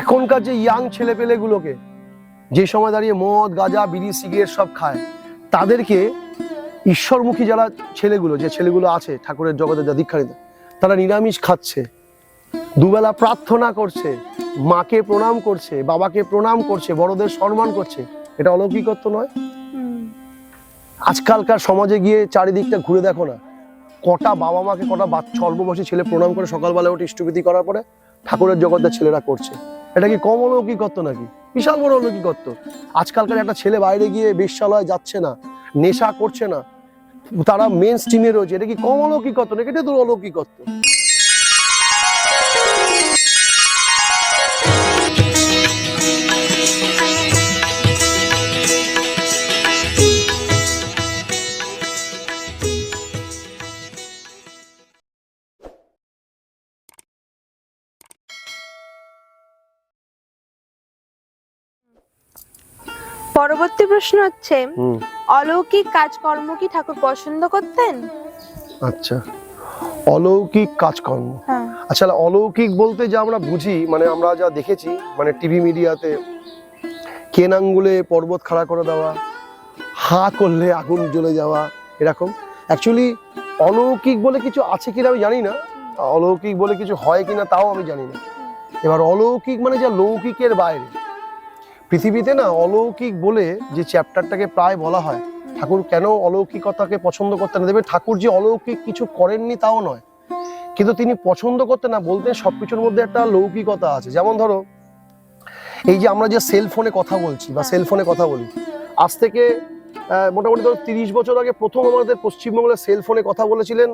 এখনকার যে ইয়াং ছেলেপেলেগুলোকে যে সময় দাঁড়িয়ে মদ গাঁজা বিড়ি সিগারেট সব খায়, তাদেরকে ঈশ্বরমুখী যারা যে ছেলেগুলো আছে ঠাকুরের জগতে যা দীক্ষা নিতে, তারা নিরামিষ খাচ্ছে, দুবেলা প্রার্থনা করছে, মাকে প্রণাম করছে, বাবাকে প্রণাম করছে, বড়দের সম্মান করছে, এটা অলৌকিকত্ব নয়? আজকালকার সমাজে গিয়ে চারিদিকটা ঘুরে দেখো না, কটা বাবা মাকে কটা অল্প বয়সী ছেলে প্রণাম করে সকালবেলা উঠে ইষ্টবিধি করার পরে ঠাকুরের জগতের ছেলেরা করছে। এটা কি কম অলৌকিকত্ব নাকি? বিশাল বড় অলৌকিকত্ব। আজকালকার একটা ছেলে বাইরে গিয়ে বেশ্যালয় যাচ্ছে না, নেশা করছে না, তারা মেন স্ট্রিমে রয়েছে, এটা কি কম অলৌকিকত্ব নাকি? এটা তো অলৌকিকত্ব। পরবর্তী প্রশ্ন হচ্ছে, অলৌকিক কাজকর্ম কি ঠাকুর পছন্দ করতেন? আচ্ছা, অলৌকিক কাজকর্ম, আচ্ছা অলৌকিক বলতে যা আমরা বুঝি, মানে আমরা যা দেখেছি, মানে টিভি মিডিয়াতে কেন আঙ্গুলে পর্বত খাড়া করে দেওয়া, হা করলে আগুন জ্বলে যাওয়া, এরকম। অ্যাকচুয়ালি অলৌকিক বলে কিছু আছে কিনা আমি জানি না, অলৌকিক বলে কিছু হয় কিনা তাও আমি জানি না। এবার অলৌকিক মানে যা লৌকিকের বাইরে পৃথিবীতে না, অলৌকিক বলে যে চ্যাপ্টারটাকে প্রায় বলা হয়, ঠাকুর কেন অলৌকিকতাকে পছন্দ করতেন না? দেবে ঠাকুর যে অলৌকিক কিছু করেননি তাও নয়, কিন্তু তিনি পছন্দ করতেন না বলতে সবকিছুর মধ্যে একটা লৌকিকতা আছে। যেমন ধরো, এই যে আমরা যে সেলফোনে কথা বলছি বা সেলফোনে কথা বলি, আজ থেকে মোটামুটি ধরো 30 বছর আগে প্রথম আমাদের পশ্চিমবঙ্গের সেলফোনে কথা বলেছিলেন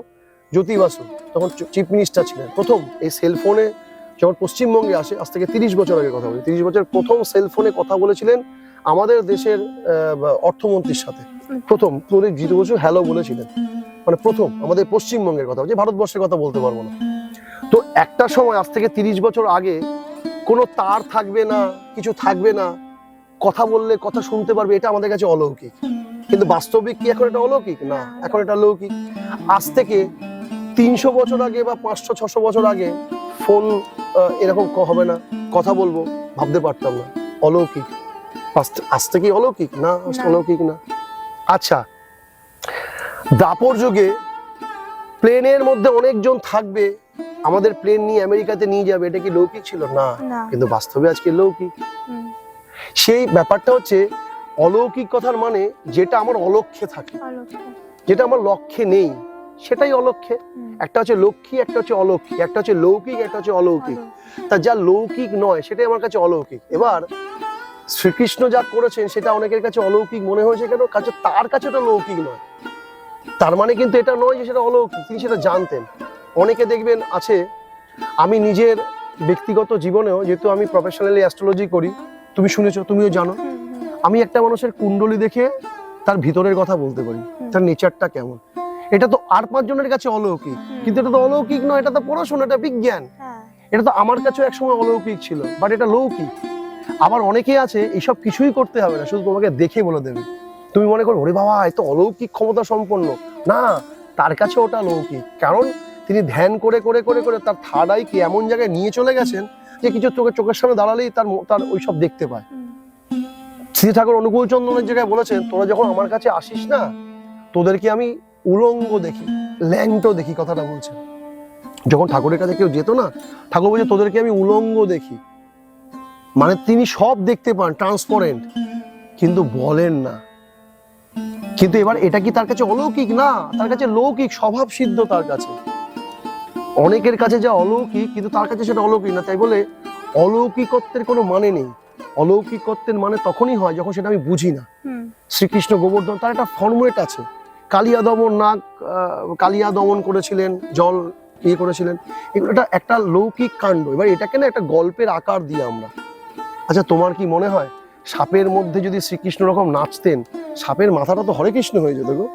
জ্যোতি বাসু, তখন চিফ মিনিস্টার ছিলেন। প্রথম এই সেলফোনে যখন পশ্চিমবঙ্গে আসে, আজ থেকে 30 বছর আগে কথা বলি, 30 বছর প্রথম সেলফোনে কথা বলেছিলেন আমাদের দেশের অর্থমন্ত্রীর সাথে। প্রথম জিতু বসু হ্যালো বলেছিলেন, মানে প্রথম আমাদের পশ্চিমবঙ্গের কথা, যে ভারতবর্ষের কথা বলতে পারবো না। তো একটা সময় আজ থেকে 30 বছর আগে কোনো তার থাকবে না, কিছু থাকবে না, কথা বললে কথা শুনতে পারবে, এটা আমাদের কাছে অলৌকিক। কিন্তু বাস্তবিক কি এখন এটা অলৌকিক? না, এখন এটা লৌকিক। আজ থেকে 300 বছর আগে বা 500-600 বছর আগে ফোন এরকম হবে না, কথা বলবো ভাবতে পারতাম না, অলৌকিক। আজ থেকে অলৌকিক না, অলৌকিক না। আচ্ছা, দাপর যুগে প্লেনের মধ্যে অনেকজন থাকবে, আমাদের প্লেন নিয়ে আমেরিকাতে নিয়ে যাবে, এটা কি লৌকিক ছিল? না, কিন্তু বাস্তবে আজকে লৌকিক। সেই ব্যাপারটা হচ্ছে অলৌকিক কথার মানে যেটা আমার অলক্ষ্যে থাকে, যেটা আমার লক্ষ্যে নেই, সেটাই অলক্ষ্যে। একটা হচ্ছে লক্ষ্মী, একটা হচ্ছে অলক্ষ্মী, একটা হচ্ছে লৌকিক, একটা হচ্ছে অলৌকিক। তা যা লৌকিক নয় সেটাই আমার কাছে অলৌকিক। এবার শ্রীকৃষ্ণ যা করেছেন সেটা অনেকের কাছে অলৌকিক মনে হয়েছে, কেন? কাছে তার কাছে ওটা লৌকিক নয়, তার মানে কিন্তু এটা নয় যে সেটা অলৌকিক, তিনি সেটা জানতেন। অনেকে দেখবেন আছে, আমি নিজের ব্যক্তিগত জীবনেও, যেহেতু আমি প্রফেশনালি অ্যাস্ট্রোলজি করি, তুমি শুনেছো, তুমিও জানো, আমি একটা মানুষের কুণ্ডলী দেখে তার ভিতরের কথা বলতে পারি, তার নেচারটা কেমন। এটা তো আর 5 জনের কাছে অলৌকিক, কিন্তু এটা তো অলৌকিক নয়, এটা তো পড়াশোনা, এটা বিজ্ঞান। এটা তো আমার কাছেও একসময় অলৌকিক ছিল, বাট এটা লৌকিক। আবার অনেকে আছে এইসব কিছুই করতে হবে না, শুধু তোমাকে দেখে বলে দেবে, তুমি মনে করো ওরে বাবা এত অলৌকিক ক্ষমতা সম্পন্ন, না, তার কাছে ওটা লৌকিক। কারণ তিনি ধ্যান করে করে করে করে তার থার্ড আইকে এমন জায়গায় নিয়ে চলে গেছেন যে কিছু চোখের সামনে দাঁড়ালেই তার ওইসব দেখতে পায়। শ্রী ঠাকুর অনুকূল চন্দ্রনের জায়গায় বলেছেন, তোরা যখন আমার কাছে আসিস না, তোদেরকে আমি উলঙ্গ দেখি, ল্যাংটো দেখি, কথাটা বলছেন। যখন ঠাকুরের কাছে কেউ যেত না, ঠাকুর বলছে তোদেরকে আমি উলঙ্গ দেখি, মানে তিনি সব দেখতে পান, ট্রান্সপারেন্ট, কিন্তু বলেন না। কিন্তু এবার এটা কি তার কাছে অলৌকিক? না, তার কাছে লৌকিক, স্বভাব সিদ্ধ তার কাছে। অনেকের কাছে যা অলৌকিক, কিন্তু তার কাছে সেটা অলৌকিক না। তাই বলে অলৌকিকত্বের কোনো মানে নেই। অলৌকিকত্বের মানে তখনই হয় যখন সেটা আমি বুঝি না। শ্রীকৃষ্ণ গোবর্ধন, তার একটা ফর্মুলেট আছে। কালিয়া দমন, নাগ কালিয়া দমন করেছিলেন, জল ইয়ে করেছিলেন, এগুলো একটা লৌকিক কাণ্ড। এবার এটাকে না একটা গল্পের আকার দিই আমরা। আচ্ছা, তোমার কি মনে হয় সাপের মধ্যে যদি শ্রীকৃষ্ণ রকম নাচতেন, সাপের মাথাটা তো হরে কৃষ্ণ হয়ে যেত গো।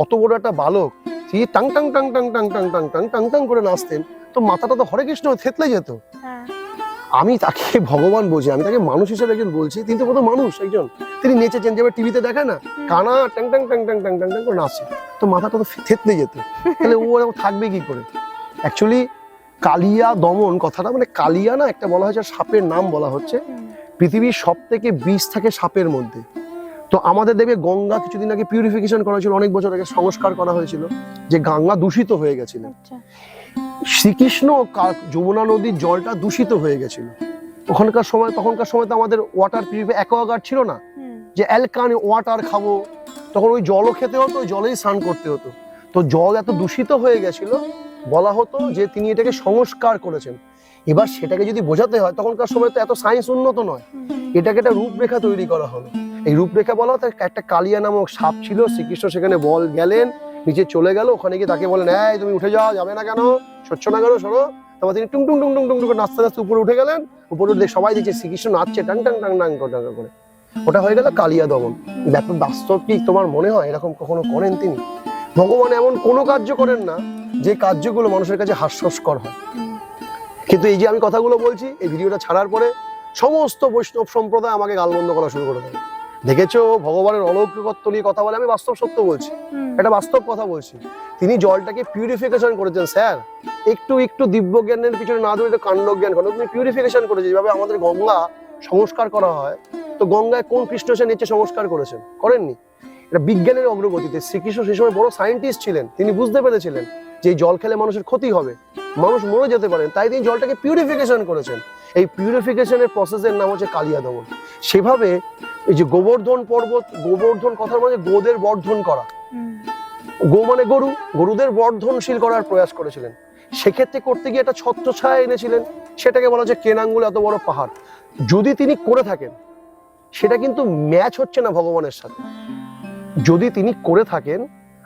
অত বড় একটা বালক, তিনি tongue tongue tongue tongue tongue tongue tongue tongue tongue tongue করে নাচতেন, তো মাথাটা তো হরে কৃষ্ণ থেতলে যেত। আমি তাকে ভগবান বলছি, আমি তাকে মানুষ হিসেবে একজন বলছি, তিনি তো প্রথম মানুষ একজন, তিনি নেচেছেন, যেভাবে টিভিতে দেখে না, কানা tongue tongue tongue tongue tongue tongue tongue করে নাচছে, তো মাথাটা তো থেতলে যেত, তাহলে ও থাকবে কি করে? অ্যাকচুয়ালি কালিয়া দমন কথাটা, মানে কালিয়া না একটা বলা হয়েছে সাপের নাম বলা হচ্ছে, পৃথিবীর সব থেকে বিষ থাকে সাপের মধ্যে। তো আমাদের দেখবে গঙ্গা কিছুদিন আগে পিউরিফিকেশন করা হয়েছিল, অনেক বছর আগে সংস্কার করা হয়েছিল, যে গঙ্গা দূষিত হয়ে গেছিল। শ্রীকৃষ্ণ যমুনা নদীর জলটা দূষিত হয়ে গেছিল তখনকার সময় তো আমাদের ওয়াটার পিউরিফাই অ্যাকোয়াগার্ড ছিল না, যে অ্যালকান ওয়াটার খাবো, তখন ওই জলও খেতে হতো, ওই জলেই স্নান করতে হতো। তো জল এত দূষিত হয়ে গেছিল, বলা হতো যে তিনি এটাকে সংস্কার করেছেন। এবার সেটাকে যদি বোঝাতে হয়, তখনকার সময় তো এত সায়েন্স উন্নত নয়, এটাকে একটা রূপরেখা তৈরি করা হলো। এই রূপরেখা বলা হতো, একটা কালিয়া নামক সাপ ছিল, শ্রীকৃষ্ণ সেখানে গেলেন, নিচে চলে গেল, ওখানে গিয়ে তাকে বলেন, এই তুমি উঠে যাও, যাবে না কেন, সরছ না কেন, সরো। তারপর তিনি টুং টুং টুং টুং টুং করে নাচতে নাচতে উপরে উঠে গেলেন, উপরে উঠে সবাই দেখছে শ্রীকৃষ্ণ নাচছে টাং টাং টাং টাং করে। ওটা হয়ে গেল কালিয়া দমন। ব্যাপার বাস্তব কি তোমার মনে হয় এরকম কখনো করেন তিনি? ভগবান এমন কোনো কার্য করেন না যে কার্যগুলো মানুষের কাছে হাস্যস্কর হয়। কিন্তু এই যে আমি কথাগুলো বলছি, এই ভিডিওটা ছাড়ার পরে সমস্ত বৈষ্ণব সম্প্রদায় আমাকে গালমন্দ করা শুরু করে দেয়। দেখেছো, ভগবানের অলৌকিকত্ব নিয়ে কথা বলে, আমি বাস্তব সত্য বলছি, এটা বাস্তব কথা বলছি। তিনি জলটাকে পিউরিফিকেশন করেছেন। স্যার, একটু একটু দিব্য জ্ঞানের পিছনে না ধরে কাণ্ড জ্ঞান করেন। তুমি পিউরিফিকেশন করেছে, যেভাবে আমাদের গঙ্গা সংস্কার করা হয়, তো গঙ্গায় কোন কৃষ্ণ সে নিচে সংস্কার করেছেন? করেননি। এটা বিজ্ঞানের অগ্রগতিতে। শ্রীকৃষ্ণ সেই সময় বড় সায়েন্টিস্ট ছিলেন, তিনি বুঝতে পেরেছিলেন যে এই জল খেলে মানুষের ক্ষতি হবে, মানুষ মরে যেতে পারেন, তাই তিনি জলটাকে পিউরিফিকেশন করেছেন। এই পিউরিফিকেশনের প্রসেসের নাম হচ্ছে কালিয়া দমন। সেভাবে এই যে গোবর্ধন পর্বত, গোবর্ধন কথার মানে গোদের বর্ধন করা, গো মানে গরু, গরুদের বর্ধনশীল করার প্রয়াস করেছিলেন। সেক্ষেত্রে করতে গিয়ে একটা ছত্রছায়া এনেছিলেন, সেটাকে বলা হচ্ছে কেনাঙ্গুল এত বড় পাহাড়। যদি তিনি করে থাকেন, সেটা কিন্তু ম্যাচ হচ্ছে না ভগবানের সাথে। যদি তিনি করে থাকেন,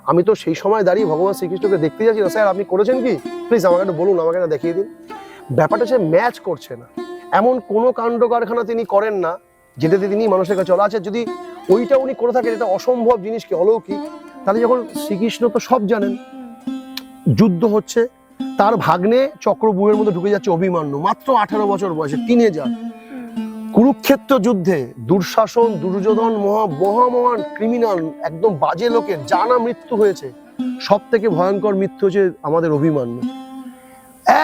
আমি তো সেই সময় দাঁড়িয়ে ভগবান শ্রীকৃষ্ণকে দেখতে যাচ্ছি না, স্যার আপনি করেছেন কি, প্লিজ আমাকে একটা বলুন, আমাকে একটা দেখিয়ে দিন। ব্যাপারটা সে ম্যাচ করছে না। এমন কোনো কাণ্ড কারখানা তিনি করেন না যেটাতে তিনি মানুষের কাছে চলা আছে। যদি ওইটা উনি করে থাকেন, এটা অসম্ভব জিনিস কি অলৌকিক, তাহলে যখন শ্রীকৃষ্ণ তো সব জানেন, যুদ্ধ হচ্ছে, তার ভাগ্নে চক্রব্যূহের মধ্যে ঢুকে যাচ্ছে অভিমন্যু, মাত্র 18 বছর বয়সে, টিনেজার। কুরুক্ষেত্র যুদ্ধে দুঃশাসন, দুর্যোধন, মহান ক্রিমিনাল, একদম বাজে লোকের জানা মৃত্যু হয়েছে। সব থেকে ভয়ঙ্কর মৃত্যু হচ্ছে আমাদের অভিমন্যু।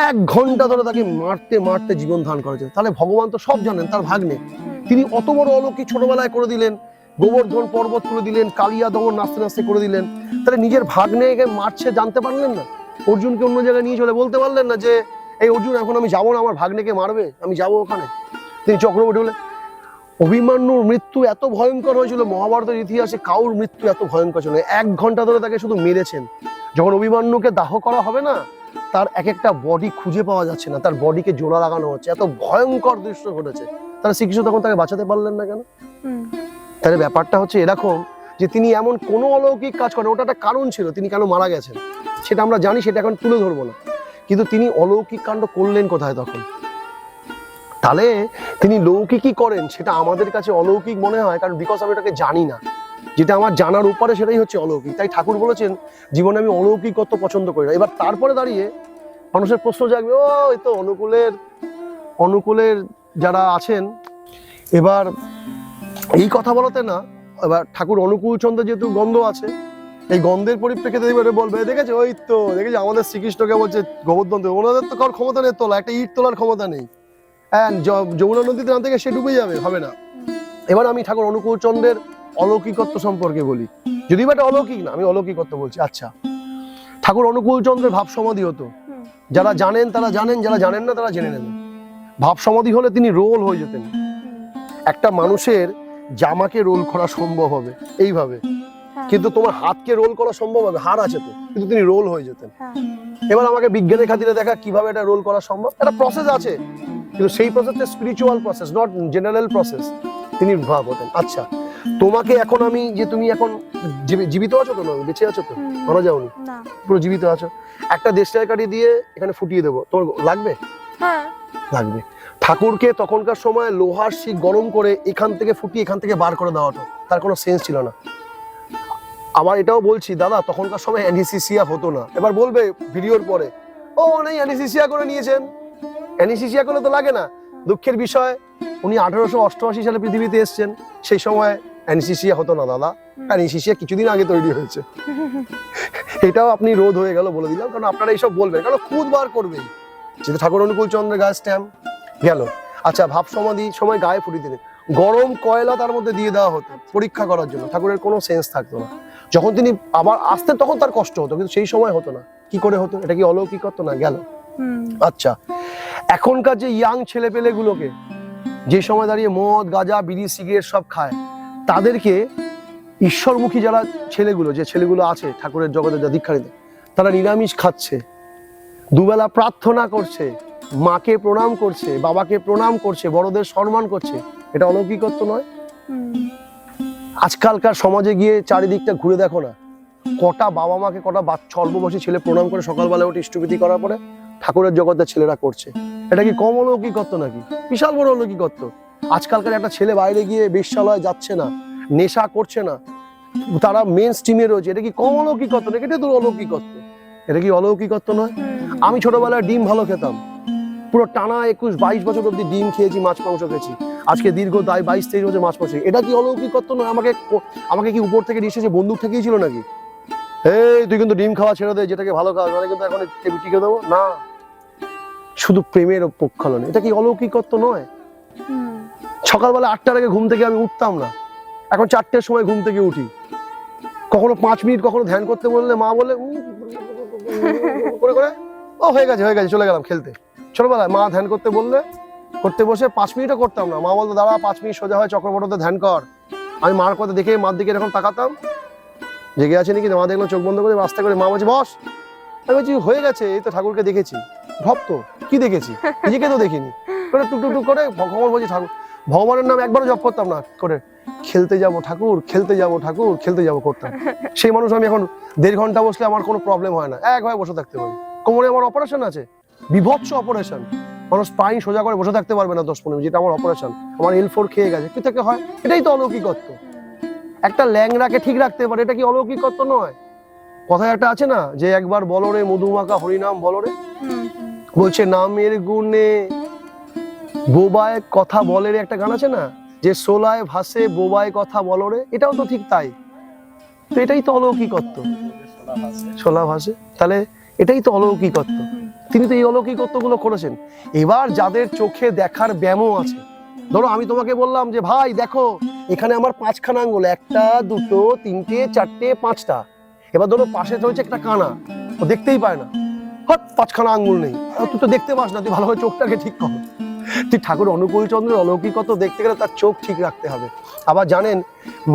1 ঘন্টা ধরে তাকে মারতে মারতে জীবন ধারণ করেছে। তাহলে ভগবান তো সব জানেন, তার ভাগ্নে তিনি অত বড় অলৌকিক ছোটবেলায় করে দিলেন, গোবর্ধন পর্বত তুলে দিলেন, কালিয়া দমন নাচতে নাচতে করে দিলেন। তাহলে নিজের ভাগ্নে মারছে জানতে পারলেন না? অর্জুনকে অন্য জায়গায় নিয়ে চলে বলতে পারলেন না যে এই অর্জুন এখন আমি যাবো না, আমার ভাগ্নেকে মারবে, আমি যাবো ওখানে? তিনি চক্রবর্তী হলেন। অভিমন্যুর মৃত্যু এত ভয়ঙ্কর হয়েছিল, মহাভারতের ইতিহাসে কাউর মৃত্যু এত ভয়ঙ্কর ছিল। 1 ঘন্টা ধরে তাকে শুধু মেরেছেন। যখন অভিমন্যুকে দাহ করা হবে না, তার এক একটা বডি খুঁজে পাওয়া যাচ্ছে না, তার বডিকে জোড়া লাগানো হচ্ছে, এত ভয়ঙ্কর দৃশ্য ঘটেছে। তাহলে শ্রীকৃষ্ণ তখন তাকে বাঁচাতে পারলেন না কেন? তাহলে ব্যাপারটা হচ্ছে এরকম যে তিনি এমন কোনো অলৌকিক কাজ করেন, ওটা একটা কারণ ছিল তিনি কেন মারা গেছেন, সেটা আমরা জানি, সেটা এখন তুলে ধরবো না। কিন্তু তিনি অলৌকিক কাণ্ড করলেন কোথায় তখন? তাহলে তিনি লৌকিকই করেন, সেটা আমাদের কাছে অলৌকিক মনে হয়, কারণ বিকজ আমি ওটাকে জানি না। যেটা আমার জানার উপরে সেটাই হচ্ছে অলৌকিক। তাই ঠাকুর বলেছেন জীবনে আমি অলৌকিকত্ব পছন্দ করি না। এবার তারপরে দাঁড়িয়ে মানুষের প্রশ্ন জাগবে, ও এই তো অনুকূলের যারা আছেন, এবার এই কথা বলতে না, এবার ঠাকুর অনুকূল চন্দ্র যেহেতু গন্ধ আছে, এই গন্ধের পরিপ্রেক্ষিতে বলবে দেখেছে, ওই তো দেখেছি আমাদের শ্রীকৃষ্ণকে বলছে গোবর্ধন, ওনাদের তো কারোর ক্ষমতা নেই তোলা, একটা ইট তোলার ক্ষমতা নেই, হ্যাঁ যমুনা নদীতে না থেকে সে ডুবে যাবে, হবে না। এবার আমি ঠাকুর অনুকূল চন্দ্রের অলৌকিকত্ব সম্পর্কে বলি, যদি বা এটা অলৌকিক না, আমি অলৌকিকত্ব বলছি। আচ্ছা, ঠাকুর অনুকূল চন্দ্রের ভাব সমাধি হতো, যারা জানেন তারা জানেন, যারা জানেন না তারা জেনে নেবেন। ভাব সমাধি হলে তিনি রোল হয়ে যেতেন। একটা মানুষের জামাকে রোল করা সম্ভব হবে এইভাবে, কিন্তু তোমার হাতকে রোল করা সম্ভব হবে, হাড় আছে তো, কিন্তু তিনি রোল হয়ে যেতেন। এবার আমাকে বিজ্ঞানের খাতিরে দেখা কিভাবে এটা রোল করা সম্ভব, একটা প্রসেস আছে, কিন্তু সেই প্রসেসটা spiritual process, not general process. তিনি ভাব হতেন। আচ্ছা, তোমাকে এখন আমি যে তুমি এখন জীবিত আছো তো, বেঁচে আছো তো, মারা যাওনি, পুরো জীবিত আছো, একটা দেশলাই কাঠি দিয়ে এখানে ফুটিয়ে দেবো, তোমার লাগবে? লাগবে। ঠাকুরকে তখনকার সময় লোহার শিক গরম করে এখান থেকে ফুটিয়ে এখান থেকে বার করে দেওয়া হতো, তার কোনো সেন্স ছিল না। আবার এটাও বলছি দাদা, তখনকার সময় অ্যানেস্থেসিয়া হতো না। এবার বলবে ভিডিওর পরে, ও অনেক অ্যানেস্থেসিয়া করে নিয়েছেন, অ্যানেস্থেসিয়া করলে তো লাগে না। দুঃখের বিষয়, উনি 1888 সালে পৃথিবীতে এসেছেন, সেই সময় অ্যানেস্থেসিয়া হতো না দাদা, অ্যানেস্থেসিয়া কিছুদিন আগে তৈরি হয়েছে। এটাও আপনি রোধ হয়ে গেল বলে দিলাম, কারণ আপনারা এইসব বলবেন, কারণ খুদ বার করবেই, যেটা ঠাকুর অনুকূল চন্দ্রের গায়ে স্ট্যাম্প গেল। আচ্ছা, ভাব সমাধি সময় গায়ে ফুটিয়ে দিলেন, গরম কয়লা তার মধ্যে দিয়ে দেওয়া হতো পরীক্ষা করার জন্য, ঠাকুরের কোনো সেন্স থাকতো না। যখন তিনি আবার আসতেন তখন তার কষ্ট হতো, কিন্তু সেই সময় হতো না। কি করে হতো? এটা কি অলৌকিকত্ব না? গেল। আচ্ছা, এখনকার যে ইয়াং ছেলেপেলেগুলোকে যে সময় দাঁড়িয়ে মদ গাঁজা বিড়ি সিগারেট সব খায়, তাদেরকে ঈশ্বরমুখী যারা ছেলেগুলো, যে ছেলেগুলো আছে ঠাকুরের জগতে যা দীক্ষা নিতে, তারা নিরামিষ খাচ্ছে, দুবেলা প্রার্থনা করছে, মাকে প্রণাম করছে, বাবাকে প্রণাম করছে, বড়দের সম্মান করছে, এটা অলৌকিকত্ব নয়? আজকালকার সমাজে গিয়ে চারিদিকটা ঘুরে দেখো না, কটা বাবা মাকে কটা অল্পবয়সী ছেলে প্রণাম করে সকালবেলা উঠে ইষ্টবিধি করার পরে ঠাকুরের জগতের ছেলেরা করছে। এটা কি কম অলৌকিকত্ব নাকি? বিশাল বড় অলৌকিকত্ব। আজকালকার একটা ছেলে বাইরে গিয়ে বেশ্যালয়ে যাচ্ছে না, নেশা করছে না, তারা মেন স্ট্রিমে রয়েছে, এটা কি কম অলৌকিকত্ব নাকি? এটা তো অলৌকিকত্ব। এটা কি অলৌকিকত্ব নয়? আমি ছোটবেলায় ডিম ভালো খেতাম, পুরো টানা 21-22 বছর অব্দি ডিম খেয়েছি, মাছ মাংস খেয়েছি, আজকে দীর্ঘ 22-23 বছর মাছ মাংস। এটা কি অলৌকিকত্ব নয়? আমাকে কি উপর থেকে নিশ্চয়ই বন্দুক ঠেকিয়েছিল নাকি? এই তুই কিন্তু ডিম খাওয়া ছেড়ে দে, যেটাকে ভালো খাওয়া, মানে কিন্তু এখন টিকে দেবো না। শুধু প্রেমের পক্ষালন, এটা কি অলৌকিকত্ব নয়? সকালবেলা 8টার আগে ঘুম থেকে আমি উঠতাম না, এখন 4টের সময় ঘুম থেকে উঠি। কখনো 5 মিনিট, কখনো ধ্যান করতে বললে মা বলে করে করে ও হয়ে গেছে চলে গেলাম খেলতে। ছোটবেলায় মা ধ্যান করতে বললে করতে বসে 5 মিনিটও করতাম না, মা বলতো দাঁড়া 5 মিনিট সোজা হয় চক্রবর্তীতে ধ্যান কর। আমি মার কথা দেখে মার দিকে এরকম তাকাতাম, জেগে আছে নাকি, মা দেখলাম চোখ বন্ধ করে রাস্তা করে, মা বলছে বস। আমি বলছি হয়ে গেছে, এই তো ঠাকুরকে দেখেছি। ভক্ত কি দেখেছি, নিজেকে তো দেখিনি। করে টুক করে ভগবান বলছি, ঠাকুর ভগবানের নাম একবারও জপ করতাম না, করে খেলতে যাব ঠাকুর, খেলতে যাব ঠাকুর, খেলতে যাব করতাম। সেই মানুষ আমি এখন 1.5 ঘন্টা বসলে আমার কোনো প্রবলেম হয় না, একভাবে বসে থাকতে পারি। কোমরে আমার অপারেশন আছে, বিভৎস অপারেশন, মানুষ স্পাইন সোজা করে বসে থাকতে পারবে না 10-15 মিনিট, যেটা আমার অপারেশন। আমার L4 খেয়ে গেছে, কি থেকে হয়? এটাই তো অলৌকিকত্ব। একটা ল্যাংড়াকে ঠিক রাখতে পারে, এটা কি অলৌকিকত্ব নয়? কথায় একটা আছে না, যে একবার বলরে মধুমাখা হরিনাম বলরে, বলছে নামের গুণে বোবায় কথা বলে, একটা গান আছে না, যে সোলায় ভাসে বোবায় কথা বলরে, এটাও তো ঠিক তাই। তো এটাই তো অলৌকিকত্ব, সোলা ভাসে, তাহলে এটাই তো অলৌকিকত্ব। তিনি তো এই অলৌকিকত্ব গুলো করেছেন। এবার যাদের চোখে দেখার ব্যামো আছে, ধরো আমি তোমাকে বললাম যে ভাই দেখো এখানে আমার 5খানা আঙ্গুল, 1টা 2টো 3টে 4টে 5টা। এবার ধরো পাশে রয়েছে একটা কানা, ও দেখতেই পায় না, হট 5খানা আঙ্গুল নেই, তুই তো দেখতে পাস না, তুই ভালো করে চোখটাকে ঠিক কর। তুই ঠাকুর অনুকূল চন্দ্রের অলৌকিকত্ব দেখতে গেলে তার চোখ ঠিক রাখতে হবে। আবার জানেন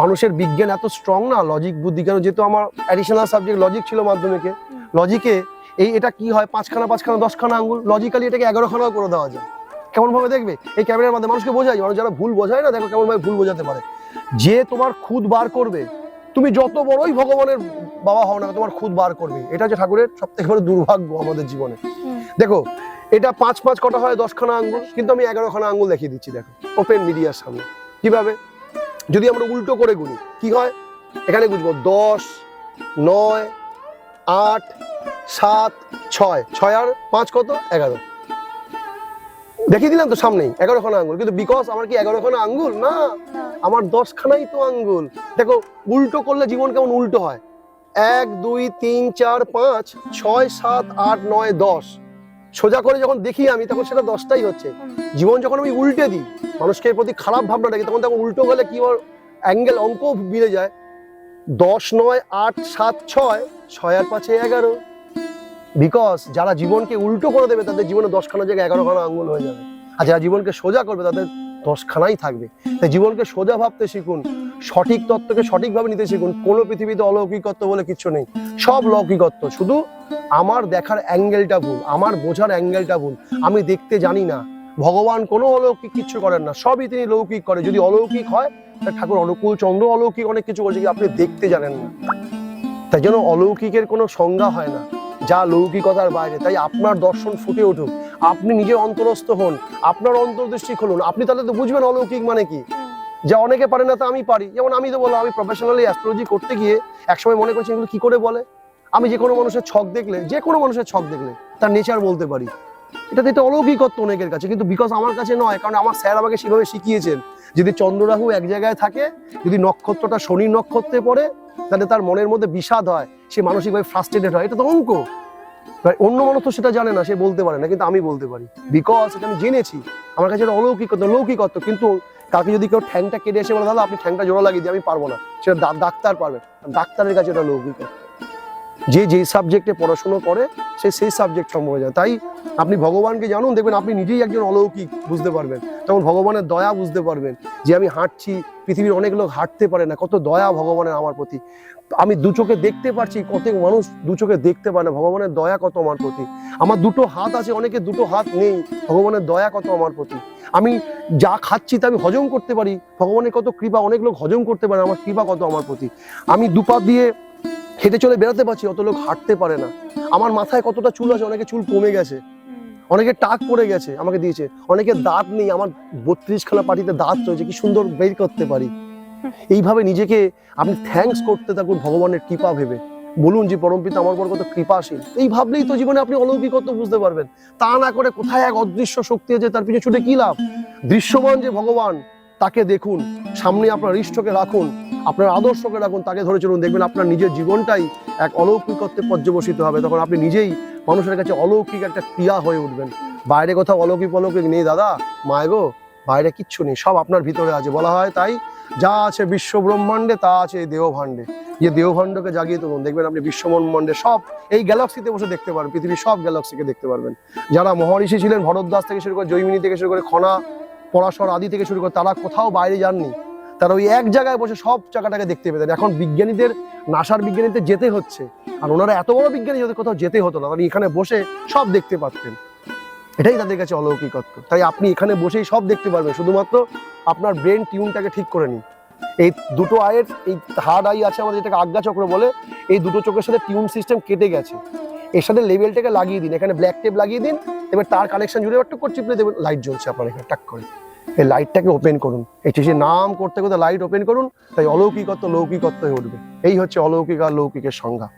মানুষের বিজ্ঞান এত স্ট্রং না, লজিক বুদ্ধি, কেন যেহেতু আমার অ্যাডিশনাল সাবজেক্ট লজিক ছিল মাধ্যমিকে, লজিকে এটা কি হয় 5খানা 10খানা আঙ্গুল, লজিক্যালি এটাকে 11খানাও করে দেওয়া যায়। কেমন ভাবে দেখবে এই ক্যামেরার মধ্যে মানুষকে বোঝাই, মানুষ যারা ভুল বোঝায় না, দেখো কেমন ভাবে ভুল বোঝাতে পারে। যে তোমার খুদ বার করবে, তুমি যত বড়ই ভগবানের বাবা হও না, তোমার খুদ বার করবে। এটা হচ্ছে ঠাকুরের সব থেকে বড় দুর্ভাগ্য আমাদের জীবনে। দেখো এটা 5 কটা হয় 10খানা আঙ্গুল, কিন্তু আমি 11খানা আঙ্গুল দেখিয়ে দিচ্ছি, দেখো ওপেন মিডিয়ার সামনে। কিভাবে? যদি আমরা উল্টো করে গুনি কি হয়, এখানে বুঝবো 10 9 8 7 6, 6 আর 5 কত? 11। দেখিয়ে দিলাম তো সামনেই 11খানা আঙ্গুল, কিন্তু বিকজ আমার কি 11খানা আঙ্গুল না, আমার 10খানাই তো আঙ্গুল। দেখো উল্টো করলে জীবন কেমন উল্টো হয়, 1 2 3 4 5 6 7 8 9 10। সোজা করে যখন দেখি আমি, তখন সেটা 10টাই হচ্ছে। জীবন যখন আমি উল্টে দিই, মানুষকে প্রতি খারাপ ভাবনা রাখি, তখন উল্টো হলে কি অ্যাঙ্গেল অঙ্ক মিলে যায়। 10 9 8 7 6, 6 আর 5 11। বিকজ যারা জীবনকে উল্টো করে দেবে তাদের জীবনে 10খানা জায়গায় 11খানা আঙ্গুল হয়ে যাবে, আর যারা জীবনকে সোজা করবে তাদের 10খানাই থাকবে। তাই জীবনকে সোজা ভাবতে শিখুন, সঠিক তত্ত্বকে সঠিকভাবে নিতে শিখুন। কোনো পৃথিবীতে অলৌকিকত্ব বলে কিছু নেই, সব লৌকিকত্ব। শুধু আমার দেখার অ্যাঙ্গেলটা ভুল, আমার বোঝার অ্যাঙ্গেলটা ভুল, আমি দেখতে জানি না। ভগবান কোনো অলৌকিক কিছু করেন না, সবই তিনি লৌকিক করে। যদি অলৌকিক হয় তাহলে ঠাকুর অনুকূল চন্দ্র অলৌকিক অনেক কিছু করেছে, আপনি দেখতে জানেন না। তাই জন্য অলৌকিকের কোনো সংজ্ঞা হয় না, যা লৌকিকতার বাইরে। তাই আপনার দর্শন ফুটে উঠুক, আপনি নিজে অন্তরস্থ হন, আপনার অন্তর্দৃষ্টি খুলুন, আপনি তাহলে তো বুঝবেন অলৌকিক মানে কি। যা অনেকে পারে না তা আমি পারি। যেমন আমি তো বললাম, আমি প্রফেশনালি অ্যাস্ট্রোলজি করতে গিয়ে একসময় মনে করছি এগুলো কি করে বলে। আমি যে কোনো মানুষের ছক দেখলে, তার নেচার বলতে পারি। এটাতে একটা অলৌকিকত্ব অনেকের কাছে, কিন্তু বিকজ আমার কাছে নয়, কারণ আমার স্যার আমাকে সেভাবে শিখিয়েছেন। যদি চন্দ্ররাহু এক জায়গায় থাকে, যদি নক্ষত্রটা শনির নক্ষত্রে পড়ে, তাহলে তার মনের মধ্যে বিষাদ হয়, সে মানসিকভাবে ফ্রাস্ট্রেটেড হয়। এটা তো অঙ্ক, এবার অন্য মানুষ তো সেটা জানে না, সে বলতে পারে না, কিন্তু আমি বলতে পারি, বিকজ এটা আমি জেনেছি। আমার কাছে এটা অলৌকিকত্ব, লৌকিকত্ব। কিন্তু কাকে যদি কেউ ঠ্যাংটা কেটে এসে বলে দাদা আপনি ঠ্যাংটা জোড়া লাগিয়ে দিয়ে, আমি পারবো না, সেটা ডাক্তার পারবে। ডাক্তারের কাছে এটা লৌকিকত্ব। যে যেই সাবজেক্টে পড়াশোনা করে সে সেই সাবজেক্ট সম্পর্কে জানে। তাই আপনি ভগবানকে জানুন, দেখবেন আপনি নিজেই একজন অলৌকিক বুঝতে পারবেন। তখন ভগবানের দয়া বুঝতে পারবেন যে আমি হাঁটছি, পৃথিবীর অনেক লোক হাঁটতে পারে না, কত দয়া ভগবানের আমার প্রতি। আমি দু চোখে দেখতে পারছি, কত মানুষ দু চোখে দেখতে পারে না, ভগবানের দয়া কত আমার প্রতি। আমার দুটো হাত আছে, অনেকে দুটো হাত নেই, ভগবানের দয়া কত আমার প্রতি। আমি যা খাচ্ছি তা আমি হজম করতে পারি, ভগবানের কত কৃপা। অনেক লোক হজম করতে পারে, আমার কৃপা কত আমার প্রতি। আমি দুপা দিয়ে হেঁটে চলে বেরোতে পারছি, অত লোক হাঁটতে পারে না। আমার মাথায় কতটা চুল আছে, অনেকে চুল কমে গেছে, অনেকে টাক পড়ে গেছে, আমাকে দিয়েছে। অনেকে দাঁত নেই, আমার 32খানা পাটিতে দাঁত রয়েছে, কি সুন্দর বের করতে পারি। এইভাবে নিজেকে আপনি থ্যাঙ্কস করতে থাকুন ভগবানের কৃপা ভেবে। বলুন যে পরমপিতা আমার উপর কত কৃপাশীল। এই ভাবলেই তো জীবনে আপনি অলৌকিকত্ব বুঝতে পারবেন। তা না করে কোথায় এক অদৃশ্য শক্তি আছে তার পিছনে ছুটে কি লাভ? দৃশ্যমান যে ভগবান, তাকে দেখুন, সামনে আপনার ইষ্টকে রাখুন, আপনার আদর্শকে রাখুন, তাকে ধরে চলুন। দেখবেন আপনার নিজের জীবনটাই এক অলৌকিকত্বে পর্যবসিত হবে। তখন আপনি নিজেই মানুষের কাছে অলৌকিক একটা ক্রিয়া হয়ে উঠবেন। বাইরে কোথাও অলৌকিক অলৌকিক নেই দাদা, মায় গো, বাইরে কিচ্ছু নেই, সব আপনার ভিতরে আছে। বলা হয় তাই, যা আছে বিশ্ব ব্রহ্মাণ্ডে তা আছে এই দেহভাণ্ডে। যে দেহভাণ্ডকে জাগিয়ে তুলুন, দেখবেন আপনি বিশ্ব ব্রহ্মাণ্ডে সব এই গ্যালাক্সিতে বসে দেখতে পারবেন, পৃথিবীর সব গ্যালাক্সিকে দেখতে পারবেন। যারা মহর্ষি ছিলেন, ভরদ্বাজ থেকে শুরু করে জৈমিনী থেকে শুরু করে খনা, পরাশর আদি থেকে শুরু করে, তারা কোথাও বাইরে যাননি, তারা ওই এক জায়গায় বসে সব জায়গাটাকে দেখতে পেতেন। এখন বিজ্ঞানীদের, নাসার বিজ্ঞানীদের যেতে হচ্ছে, আর ওনারা এত বড় বিজ্ঞানী যাদের কোথাও যেতে হতো না, তারা এখানে বসে সব দেখতে পারতেন। এটাই তাদের কাছে অলৌকিকত্ব। তাই আপনি এখানে বসেই সব দেখতে পারবেন, শুধুমাত্র আপনার ব্রেন টিউনটাকে ঠিক করে নিন। এই দুটো আইয়ের, এই থার্ড আই আছে আমাদের, যেটাকে আজ্ঞা চক্র বলে, এই দুটো চোখের সাথে টিউন সিস্টেম কেটে গেছে। এর সাথে লেভেলটাকে লাগিয়ে দিন, এখানে ব্ল্যাক টেপ লাগিয়ে দিন, এবার তার কানেকশন জুড়ে একটু করে চিপলে দেবেন, লাইট জ্বলছে আপনার এখানে টাক করে। এই লাইটটাকে ওপেন করুন, এই সে নাম করতে করতে লাইট ওপেন করুন, তাই অলৌকিকত্ব লৌকিকত্ব হয়ে উঠবে। এই হচ্ছে অলৌকিক আর লৌকিকের সংজ্ঞা।